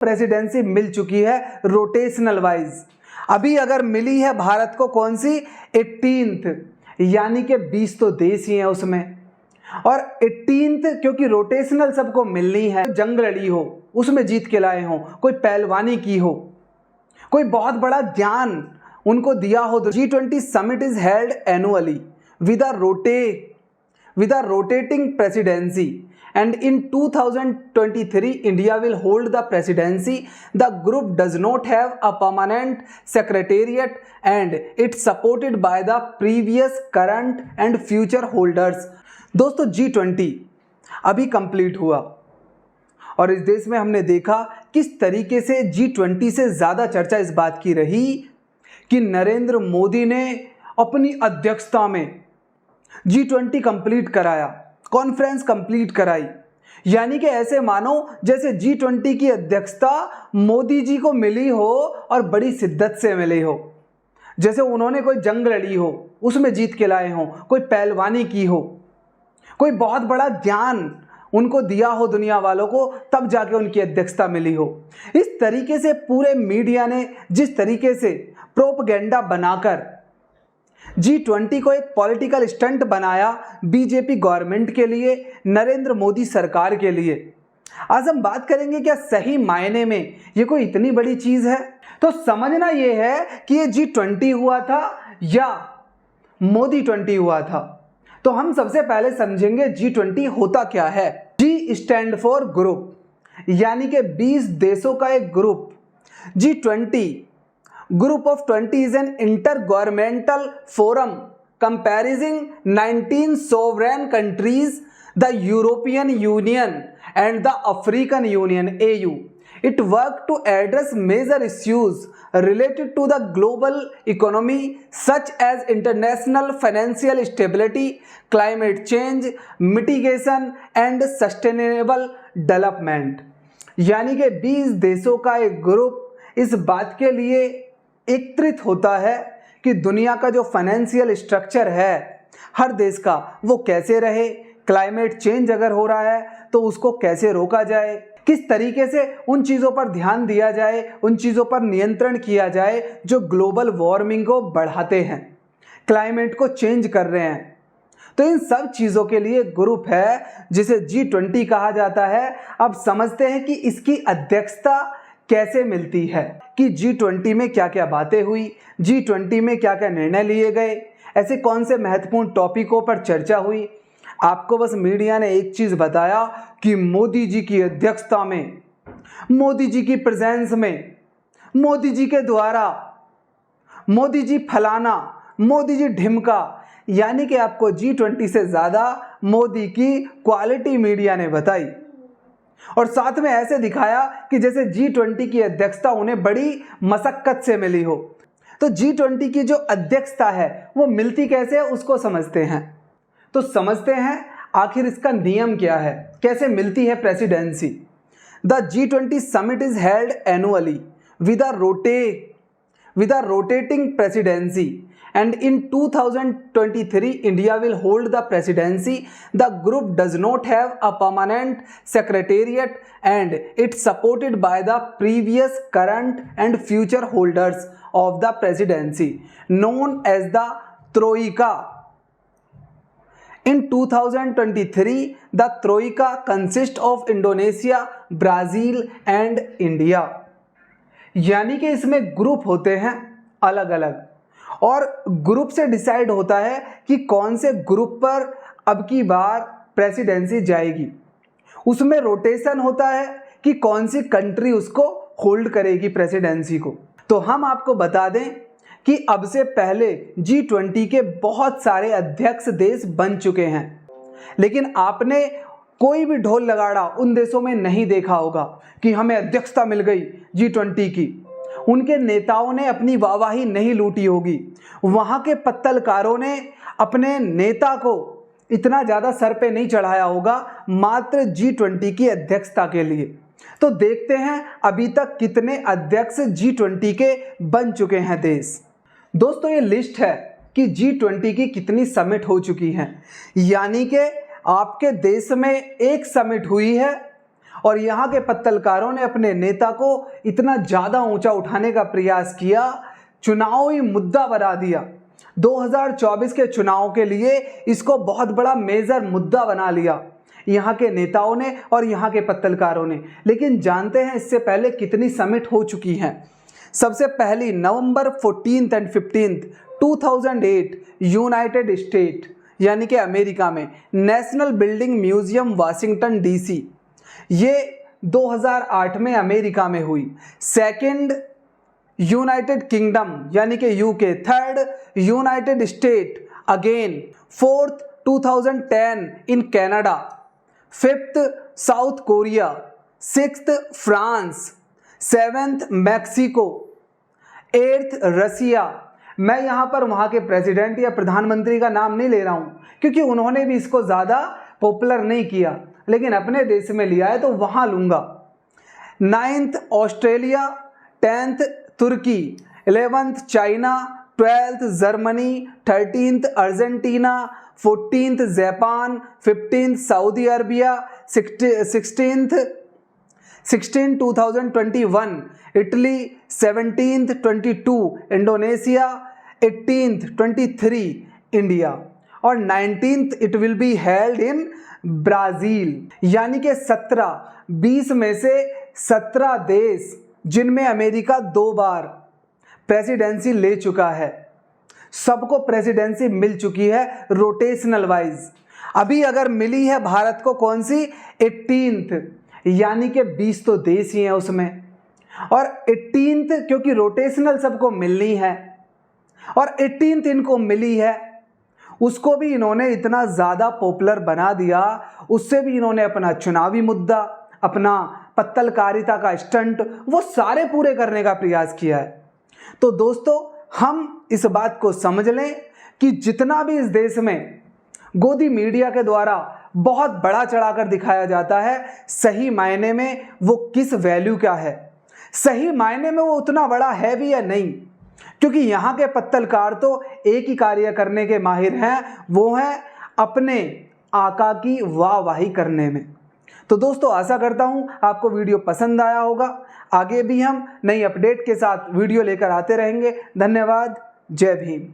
Presidency मिल चुकी है rotational wise. अभी अगर मिली है भारत को कौन सी 18th, यानी कि 20 तो देश ही हैं उसमें, और 18th क्योंकि रोटेशनल सबको मिलनी है। जंग लड़ी हो उसमें जीत के लाए हो, कोई पहलवानी की हो, कोई बहुत बड़ा ज्ञान उनको दिया हो। G20 summit is held annually with a rotating presidency, and in 2023 India will hold the presidency. The group does not have a permanent secretariat and it's supported by the previous, current and future holders. दोस्तों G20 अभी complete हुआ और इस देश में हमने देखा किस तरीके से G20 से ज़्यादा चर्चा इस बात की रही कि नरेंद्र मोदी ने अपनी अध्यक्षता में G20 कंप्लीट कराया, कॉन्फ्रेंस कंप्लीट कराई। यानी कि ऐसे मानो जैसे G20 की अध्यक्षता मोदी जी को मिली हो और बड़ी शिद्दत से मिली हो, जैसे उन्होंने कोई जंग लड़ी हो उसमें जीत के लाए हो, कोई पहलवानी की हो, कोई बहुत बड़ा ज्ञान उनको दिया हो दुनिया वालों को, तब जाके उनकी अध्यक्षता मिली हो। इस तरीके से पूरे मीडिया ने जिस तरीके से प्रोपेगेंडा बनाकर G20 को एक पॉलिटिकल स्टंट बनाया बीजेपी गवर्नमेंट के लिए, नरेंद्र मोदी सरकार के लिए। आज हम बात करेंगे क्या सही मायने में ये कोई इतनी बड़ी चीज है। तो समझना ये है कि ये G20 हुआ था या मोदी 20 हुआ था। तो हम सबसे पहले समझेंगे G20 होता क्या है। G स्टैंड फॉर ग्रुप, यानी कि 20 देशों का एक group. G20 Group of 20 is an intergovernmental forum comprising 19 sovereign countries, the European Union and the African Union (AU). It works to address major issues related to the global economy such as international financial stability, climate change, mitigation and sustainable development। यानी कि 20 देशों का एक group इस बात के लिए एकत्रित होता है कि दुनिया का जो फाइनेंशियल स्ट्रक्चर है हर देश का वो कैसे रहे, क्लाइमेट चेंज अगर हो रहा है तो उसको कैसे रोका जाए, किस तरीके से उन चीज़ों पर ध्यान दिया जाए, उन चीज़ों पर नियंत्रण किया जाए जो ग्लोबल वार्मिंग को बढ़ाते हैं, क्लाइमेट को चेंज कर रहे हैं। तो इन सब चीज़ों के लिए ग्रुप है जिसे G20 कहा जाता है। अब समझते हैं कि इसकी अध्यक्षता कैसे मिलती है, कि G20 में क्या क्या बातें हुई, G20 में क्या क्या निर्णय लिए गए, ऐसे कौन से महत्वपूर्ण टॉपिकों पर चर्चा हुई। आपको बस मीडिया ने एक चीज़ बताया कि मोदी जी की अध्यक्षता में, मोदी जी की प्रेजेंस में, मोदी जी के द्वारा, मोदी जी फलाना, मोदी जी ढिमका, यानी कि आपको G20 से ज़्यादा मोदी की क्वालिटी मीडिया ने बताई और साथ में ऐसे दिखाया कि जैसे G20 की अध्यक्षता उन्हें बड़ी मशक्कत से मिली हो। तो G20 की जो अध्यक्षता है वो मिलती कैसे है उसको समझते हैं। तो समझते हैं आखिर इसका नियम क्या है, कैसे मिलती है presidency. The G20 summit is held annually with a rotating presidency, and in 2023 India will hold the presidency. The group does not have a permanent secretariat and it's supported by the previous, current and future holders of the presidency known as the Troika. In 2023 the Troika consists of Indonesia, Brazil and India। यानी कि इसमें group होते हैं अलग अलग और group से decide होता है कि कौन से ग्रुप पर अब की बार प्रेसिडेंसी जाएगी। उसमें रोटेशन होता है कि कौन सी कंट्री उसको होल्ड करेगी प्रेसिडेंसी को। तो हम आपको बता दें कि अब से पहले G20 के बहुत सारे अध्यक्ष देश बन चुके हैं, लेकिन आपने कोई भी ढोल लगाड़ा उन देशों में नहीं देखा होगा कि हमें अध्यक्षता मिल गई G20 की। उनके नेताओं ने अपनी वाहवाही नहीं लूटी होगी, वहाँ के पत्तलकारों ने अपने नेता को इतना ज़्यादा सर पे नहीं चढ़ाया होगा मात्र G20 की अध्यक्षता के लिए। तो देखते हैं अभी तक कितने अध्यक्ष G20 के बन चुके हैं देश। दोस्तों ये लिस्ट है कि G20 की कितनी समिट हो चुकी हैं, यानी कि आपके देश में एक समिट हुई है और यहाँ के पत्तलकारों ने अपने नेता को इतना ज़्यादा ऊंचा उठाने का प्रयास किया, चुनावी मुद्दा बना दिया। 2024 के चुनाव के लिए इसको बहुत बड़ा मेजर मुद्दा बना लिया यहाँ के नेताओं ने और यहाँ के पत्तलकारों ने। लेकिन जानते हैं इससे पहले कितनी समिट हो चुकी हैं। सबसे पहली नवंबर 14 एंड 15 2008 यूनाइटेड स्टेट यानी कि अमेरिका में national building museum Washington DC, ये 2008 में अमेरिका में हुई। सेकंड यूनाइटेड किंगडम यानी कि UK, third United State again, fourth 2010 in Canada, fifth South Korea, sixth France, seventh Mexico, eighth Russia. मैं यहाँ पर वहाँ के प्रेसिडेंट या प्रधानमंत्री का नाम नहीं ले रहा हूँ क्योंकि उन्होंने भी इसको ज़्यादा पॉपुलर नहीं किया, लेकिन अपने देश में लिया है तो वहाँ लूँगा। नाइन्थ ऑस्ट्रेलिया, 10th तुर्की, 11th China, 12th Germany, 13th Argentina, 14th Japan, 15th Saudi Arabia, 16 2021 Italy, 17th 22 Indonesia, 18th 23 India और 19th it will be held in Brazil. यानी कि 20 में से 17 देश जिनमें अमेरिका 2 बार प्रेसिडेंसी ले चुका है, सबको प्रेसिडेंसी मिल चुकी है रोटेशनल वाइज। अभी अगर मिली है भारत को कौन सी, 18th, यानी कि 20 तो देश ही हैं उसमें, और 18th क्योंकि रोटेशनल सबको मिलनी है और 18th इनको मिली है, उसको भी इन्होंने इतना ज़्यादा पॉपुलर बना दिया, उससे भी इन्होंने अपना चुनावी मुद्दा, अपना पत्तलकारिता का स्टंट, वो सारे पूरे करने का प्रयास किया है। तो दोस्तों, हम इस बात को समझ लें कि जितना भी इस देश में गोदी मीडिया के द्वारा बहुत बड़ा चढ़ाकर दिखाया जाता है, सही मायने में वो किस वैल्यू का है, सही मायने में वो उतना बड़ा है भी या नहीं, क्योंकि यहाँ के पत्तलकार तो एक ही कार्य करने के माहिर हैं, वो है अपने आका की वाहवाही करने में। तो दोस्तों, आशा करता हूँ आपको वीडियो पसंद आया होगा। आगे भी हम नई अपडेट के साथ वीडियो लेकर आते रहेंगे। धन्यवाद। जय भीम।